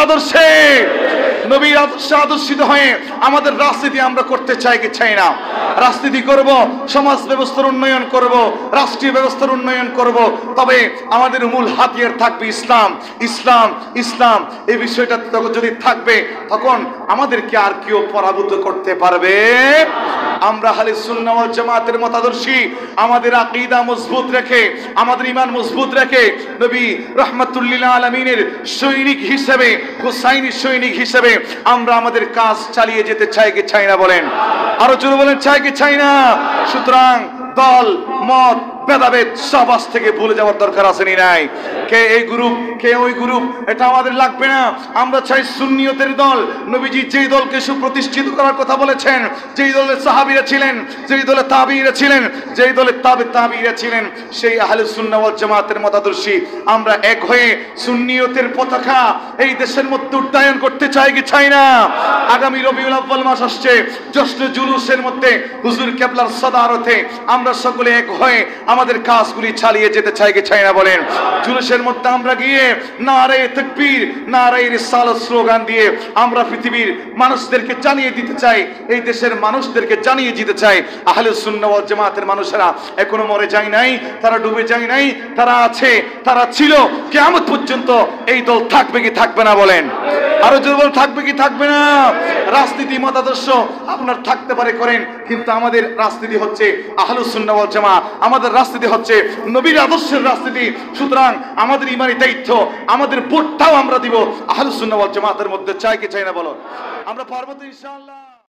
আদর্শে, নবীর আদর্শে আদর্শিত হয়ে আমাদের রাজনীতি আমরা করতে চাই কি চাই না? রাজনীতি করব, সমাজ ব্যবস্থার উন্নয়ন করব, রাষ্ট্রীয় ব্যবস্থার উন্নয়ন করব, তবে আমাদের মূল হাতিয়ার থাকবে ইসলাম। ইসলাম ইসলাম এই বিষয়টা যদি থাকবে, তখন আমাদেরকে আর কেউ পরাভূত করতে পারবে। আমরা আহলে সুন্নাহ ওয়াল জামাতের মতাদর্শী, আমাদের আকীদা মজবুত রেখে, আমাদের ঈমান মজবুত রেখে, নবী রাহমাতুল লিল আলামিনের সৈনিক হিসেবে, হুসাইনি সৈনিক হিসেবে আমরা আমাদের কাজ চালিয়ে যেতে চাই কি চাই না? বলেন, আরো জোরে বলেন, চাই কি চাই না? সুতরাং দল মত ভেদাভেদ সব আজ থেকে ভুলে যাওয়ার দরকার আছে নি নাই? কে এই গ্রুপ, কে ওই গ্রুপ, এটা আমাদের লাগবে না। আমরা চাই সুন্নিয়তের দল। নবীজি যেই দলকে সুপ্রতিষ্ঠিত করার কথা বলেছেন, যেই দলের সাহাবীরা ছিলেন, যেই দলের তাবিঈরা ছিলেন, যেই দলের তাবিঈরা ছিলেন, সেই আহলে সুন্নাহ ওয়াল জামাতের মতাদর্শী আমরা এক হয়ে সুন্নিয়তের পতাকা এই দেশের মধ্যে উড্ডয়ন করতে চাই কি চাই না? আগামী রবিউল আউয়াল মাস আসছে, জশ্ন জুলুসের মধ্যে হুজুর কেবলার সদারতে আমরা সকলে এক হয়ে আমাদের কাজগুলি চালিয়ে যেতে চাই কি চাই না? বলেন, জুলুসের মধ্যে আমরা গিয়ে নারে তাকবীর, নারে রিসালাত স্লোগান দিয়ে আমরা পৃথিবীর মানুষদেরকে জানিয়ে দিতে চাই, এই দেশের মানুষদেরকে জানিয়ে দিতে চাই, আহলে সুন্নাহ ওয়াল জামাতের মানুষেরা এখনো মরে যায় নাই, তারা ডুবে যায় নাই, তারা আছে, তারা ছিল, কিয়ামত পর্যন্ত এই দল থাকবে কি থাকবে না? বলেন, আরো জোরে বলেন, থাকবে কি থাকবে না? রাজনীতি মতাদর্শ আপনার থাকতে পারে করেন, কিন্তু আমাদের রাজনীতি হচ্ছে আহলে সুন্নাহ ওয়াল জামাত, আমাদের রাজনীতি হচ্ছে নবীর আদর্শের রাজনীতি। সুতরাং আমাদের ঈমানি দায়িত্ব, আমাদের ভোটটাও আমরা দিব আহলে সুন্নাহ ওয়াল জামাতের মধ্যে। চাই কি চাই না? বলো, আমরা পারবো তো ইনশাআল্লাহ।